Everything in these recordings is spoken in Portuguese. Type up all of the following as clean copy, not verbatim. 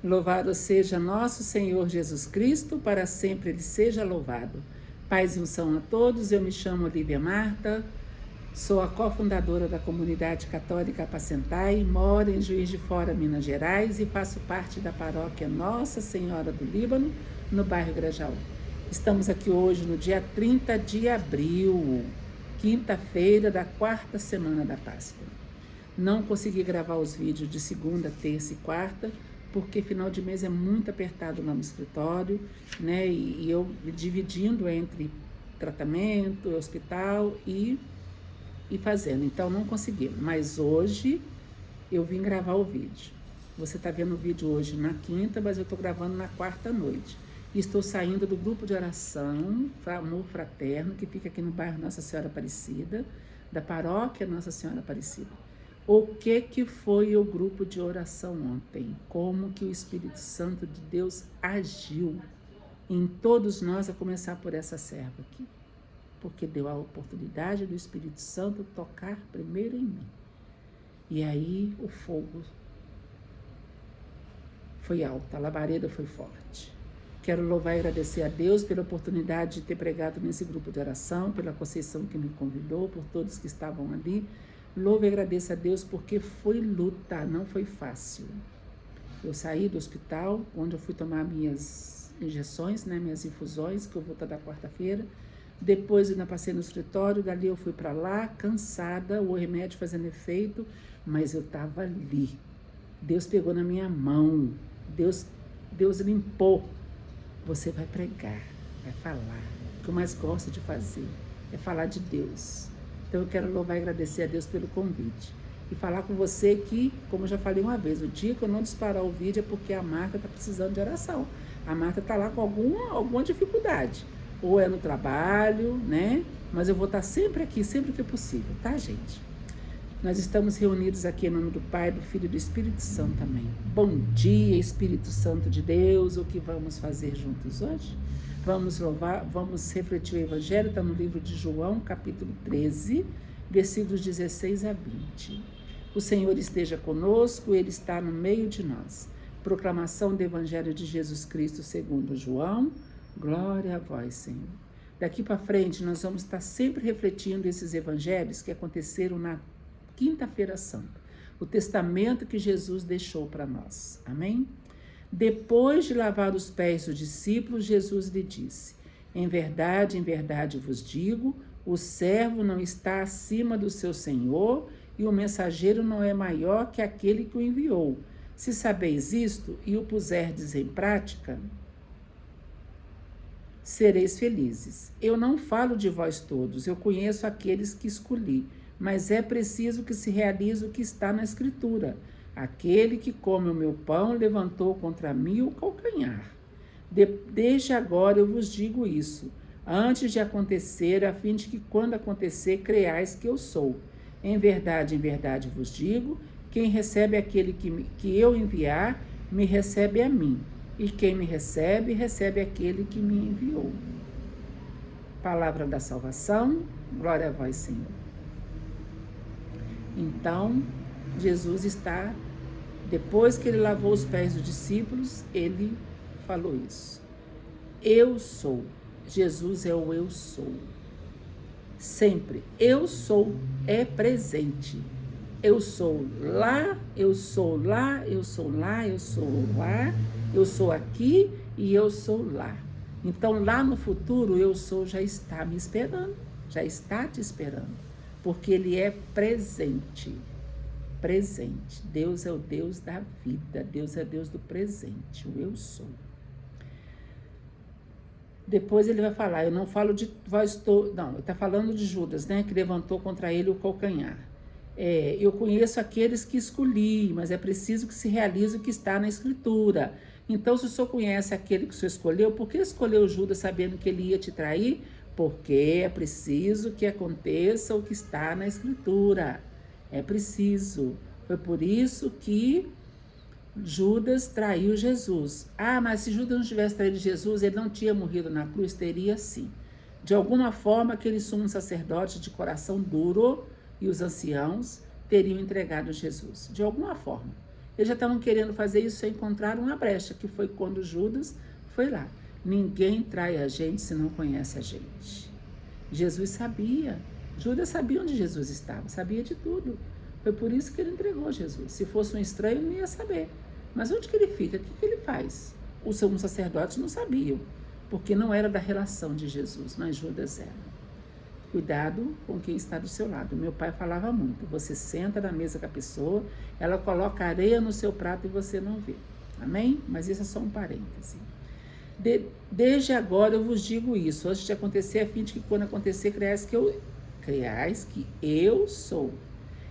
Louvado seja nosso Senhor Jesus Cristo, para sempre Ele seja louvado. Paz e unção a todos, eu me chamo Olívia Marta, sou a cofundadora da Comunidade Católica Apacentai, moro em Juiz de Fora, Minas Gerais e faço parte da paróquia Nossa Senhora do Líbano, no bairro Grajaú. Estamos aqui hoje no dia 30 de abril, quinta-feira da quarta semana da Páscoa. Não consegui gravar os vídeos de segunda, terça e quarta, porque final de mês é muito apertado lá no escritório, né? E eu dividindo entre tratamento, hospital e fazendo. Então não consegui. Mas hoje eu vim gravar o vídeo. Você está vendo o vídeo hoje na quinta, mas eu estou gravando na quarta noite. E estou saindo do grupo de oração Amor Fraterno, que fica aqui no bairro Nossa Senhora Aparecida, da paróquia Nossa Senhora Aparecida. O que foi o grupo de oração ontem? Como que o Espírito Santo de Deus agiu em todos nós, a começar por essa serva aqui? Porque deu a oportunidade do Espírito Santo tocar primeiro em mim. E aí o fogo foi alto, a labareda foi forte. Quero louvar e agradecer a Deus pela oportunidade de ter pregado nesse grupo de oração, pela Conceição que me convidou, por todos que estavam ali. Louvo e agradeço a Deus porque foi luta, não foi fácil. Eu saí do hospital, onde eu fui tomar minhas injeções, né, minhas infusões, que eu vou estar da quarta-feira. Depois ainda passei no escritório, dali eu fui para lá, cansada, o remédio fazendo efeito, mas eu estava ali. Deus pegou na minha mão, Deus limpou. Você vai pregar, vai falar. O que eu mais gosto de fazer é falar de Deus. Então eu quero louvar e agradecer a Deus pelo convite. E falar com você que, como eu já falei uma vez, o dia que eu não disparar o vídeo é porque a Marta está precisando de oração. A Marta está lá com alguma dificuldade. Ou é no trabalho, né? Mas eu vou estar sempre aqui, sempre que possível, tá, gente? Nós estamos reunidos aqui em nome do Pai, do Filho e do Espírito Santo também. Bom dia, Espírito Santo de Deus. O que vamos fazer juntos hoje? Vamos louvar, vamos refletir o Evangelho, está no livro de João, capítulo 13, versículos 16 a 20. O Senhor esteja conosco, Ele está no meio de nós. Proclamação do Evangelho de Jesus Cristo segundo João. Glória a vós, Senhor. Daqui para frente, nós vamos estar sempre refletindo esses evangelhos que aconteceram na Quinta-feira Santa. O testamento que Jesus deixou para nós. Amém? Depois de lavar os pés dos discípulos, Jesus lhe disse: em verdade vos digo, o servo não está acima do seu senhor e o mensageiro não é maior que aquele que o enviou. Se sabeis isto e o puserdes em prática, sereis felizes. Eu não falo de vós todos, eu conheço aqueles que escolhi, mas é preciso que se realize o que está na Escritura. Aquele que come o meu pão levantou contra mim o calcanhar. Desde agora eu vos digo isso, antes de acontecer, a fim de que quando acontecer, creiais que eu sou. Em verdade vos digo, quem recebe aquele que eu enviar, me recebe a mim. E quem me recebe, recebe aquele que me enviou. Palavra da salvação, glória a vós, Senhor. Então, Jesus está, depois que ele lavou os pés dos discípulos, ele falou isso. Eu sou. Jesus é o eu sou. Sempre. Eu sou é presente. Eu sou lá, eu sou lá, eu sou lá, eu sou lá, eu sou aqui e eu sou lá. Então, lá no futuro, eu sou já está me esperando, já está te esperando. Porque ele é presente. Presente. Deus é o Deus da vida. Deus é o Deus do presente. O eu sou. Depois ele vai falar, eu não falo de vós todos. Não, ele está falando de Judas, né? Que levantou contra ele o calcanhar. Eu conheço aqueles que escolhi, mas é preciso que se realize o que está na Escritura. Então, se o senhor conhece aquele que o senhor escolheu, por que escolheu Judas sabendo que ele ia te trair? Porque é preciso que aconteça o que está na Escritura. É preciso. Foi por isso que Judas traiu Jesus. Ah, mas se Judas não tivesse traído Jesus, ele não tinha morrido na cruz? Teria sim. De alguma forma, aquele sumo sacerdote de coração duro e os anciãos teriam entregado Jesus. De alguma forma. Eles já estavam querendo fazer isso sem encontrar uma brecha, que foi quando Judas foi lá. Ninguém trai a gente se não conhece a gente. Jesus sabia. Judas sabia onde Jesus estava, sabia de tudo. Foi por isso que ele entregou Jesus. Se fosse um estranho, não ia saber. Mas onde que ele fica? O que ele faz? Os sumos sacerdotes não sabiam, porque não era da relação de Jesus, mas Judas era. Cuidado com quem está do seu lado. Meu pai falava muito. Você senta na mesa com a pessoa, ela coloca areia no seu prato e você não vê. Amém? Mas isso é só um parêntese. Desde agora eu vos digo isso, antes de acontecer, a fim de que quando acontecer, creais que eu sou.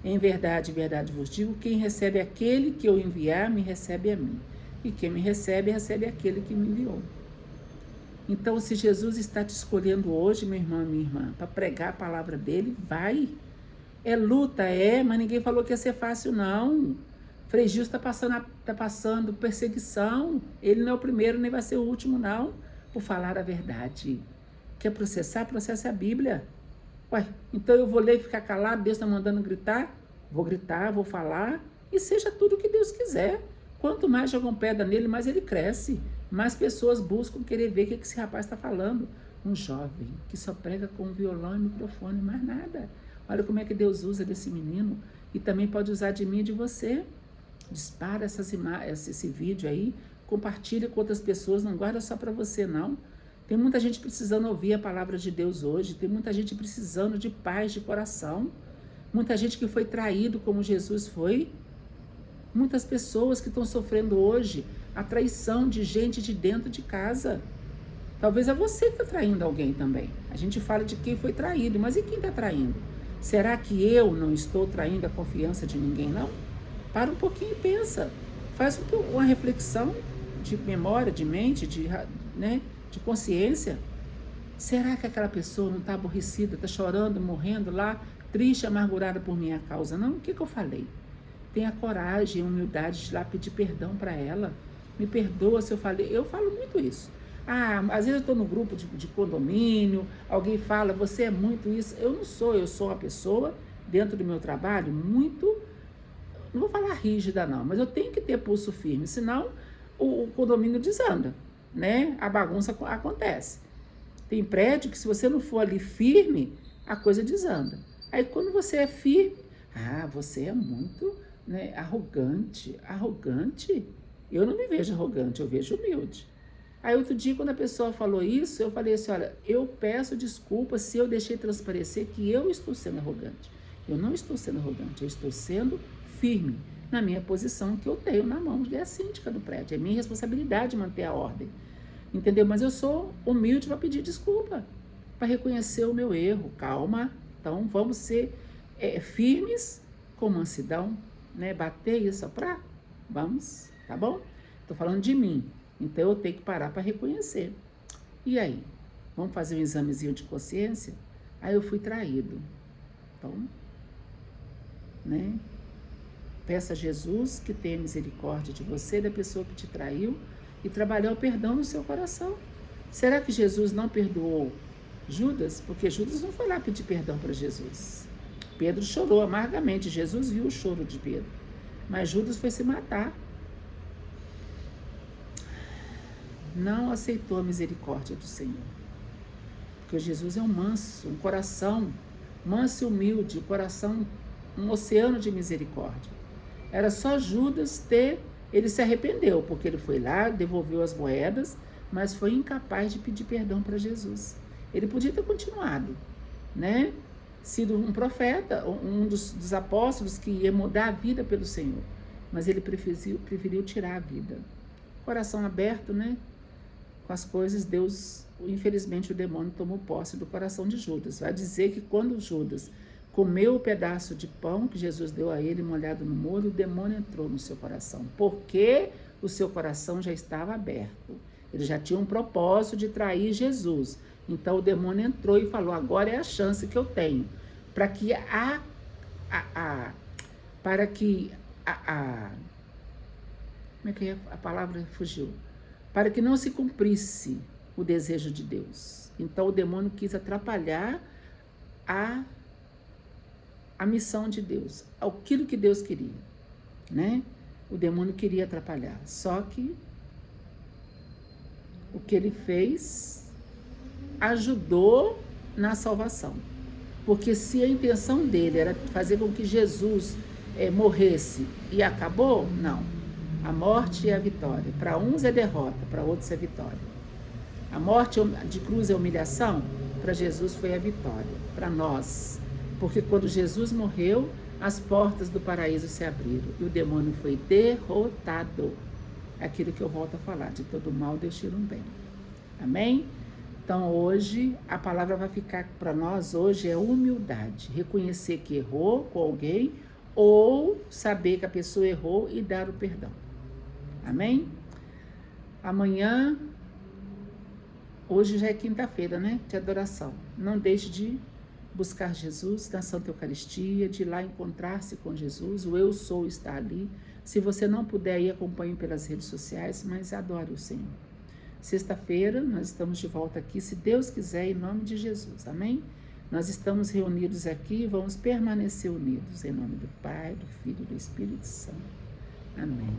Em verdade vos digo, quem recebe aquele que eu enviar, me recebe a mim. E quem me recebe, recebe aquele que me enviou. Então, se Jesus está te escolhendo hoje, meu irmão e minha irmã, para pregar a palavra dele, vai. É luta, mas ninguém falou que ia ser fácil, não. Frei Gil está passando perseguição. Ele não é o primeiro, nem vai ser o último, não, por falar a verdade. Quer processar? Processa a Bíblia. Ué, então eu vou ler e ficar calado? Deus está mandando gritar? Vou gritar, vou falar, e seja tudo o que Deus quiser. Quanto mais jogam pedra nele, mais ele cresce. Mais pessoas buscam querer ver o que esse rapaz está falando. Um jovem que só prega com violão e microfone, mais nada. Olha como é que Deus usa desse menino, e também pode usar de mim e de você. Dispara esse vídeo aí, compartilha com outras pessoas, não guarda só para você, não. Tem muita gente precisando ouvir a palavra de Deus hoje, tem muita gente precisando de paz de coração, muita gente que foi traído como Jesus foi, muitas pessoas que estão sofrendo hoje a traição de gente de dentro de casa. Talvez é você que está traindo alguém também. A gente fala de quem foi traído, mas e quem está traindo? Será que eu não estou traindo a confiança de ninguém, não? Para um pouquinho e pensa. Faz uma reflexão de memória, de mente, de consciência. Será que aquela pessoa não está aborrecida, está chorando, morrendo lá, triste, amargurada por minha causa? Não, o que eu falei? Tenha coragem e humildade de ir lá pedir perdão para ela. Me perdoa se eu falei. Eu falo muito isso. Às vezes eu estou no grupo de condomínio, alguém fala, você é muito isso. Eu não sou, eu sou uma pessoa, dentro do meu trabalho, muito, não vou falar rígida não, mas eu tenho que ter pulso firme, senão o condomínio desanda, né? A bagunça acontece. Tem prédio que se você não for ali firme, a coisa desanda. Aí quando você é firme, você é muito, né, arrogante. Arrogante? Eu não me vejo arrogante, eu vejo humilde. Aí outro dia, quando a pessoa falou isso, eu falei assim, olha, eu peço desculpas se eu deixei transparecer que eu estou sendo arrogante. Eu não estou sendo arrogante, eu estou sendo firme na minha posição que eu tenho na mão de a síndica do prédio. É minha responsabilidade manter a ordem, entendeu? Mas eu sou humilde para pedir desculpa, para reconhecer o meu erro. Calma, então vamos ser firmes com mansidão, né? Bater e soprar, vamos, tá bom? Estou falando de mim. Então eu tenho que parar para reconhecer. E aí? Vamos fazer um examezinho de consciência? Aí eu fui traído. Então, né? Peça a Jesus que tenha misericórdia de você, da pessoa que te traiu, e trabalhar o perdão no seu coração. Será que Jesus não perdoou Judas? Porque Judas não foi lá pedir perdão para Jesus. Pedro chorou amargamente. Jesus viu o choro de Pedro. Mas Judas foi se matar. Não aceitou a misericórdia do Senhor. Porque Jesus é um manso, um coração manso e humilde, um coração, um oceano de misericórdia. Era só Judas ele se arrependeu, porque ele foi lá, devolveu as moedas, mas foi incapaz de pedir perdão para Jesus. Ele podia ter continuado, né? Sido um profeta, um dos apóstolos que ia mudar a vida pelo Senhor. Mas ele preferiu tirar a vida. Coração aberto, né? Com as coisas, Deus, infelizmente o demônio tomou posse do coração de Judas. Vai dizer que quando Judas comeu o pedaço de pão que Jesus deu a ele, molhado no molho, o demônio entrou no seu coração, porque o seu coração já estava aberto. Ele já tinha um propósito de trair Jesus. Então o demônio entrou e falou, agora é a chance que eu tenho, para que como é que a palavra fugiu? Para que não se cumprisse o desejo de Deus. Então o demônio quis atrapalhar a missão de Deus, aquilo que Deus queria, né? O demônio queria atrapalhar, só que o que ele fez ajudou na salvação. Porque se a intenção dele era fazer com que Jesus morresse e acabou, não. A morte é a vitória. Para uns é derrota, para outros é vitória. A morte de cruz é humilhação, para Jesus foi a vitória, para nós. Porque quando Jesus morreu, as portas do paraíso se abriram e o demônio foi derrotado. É aquilo que eu volto a falar, de todo mal Deus tira um bem. Amém? Então hoje, a palavra vai ficar para nós hoje é humildade. Reconhecer que errou com alguém ou saber que a pessoa errou e dar o perdão. Amém? Amanhã, hoje já é quinta-feira, né? De adoração. Não deixe de buscar Jesus na Santa Eucaristia, de ir lá encontrar-se com Jesus. O Eu Sou está ali. Se você não puder ir, acompanhe pelas redes sociais, mas adore o Senhor. Sexta-feira, nós estamos de volta aqui, se Deus quiser, em nome de Jesus. Amém? Nós estamos reunidos aqui e vamos permanecer unidos. Em nome do Pai, do Filho e do Espírito Santo. Amém.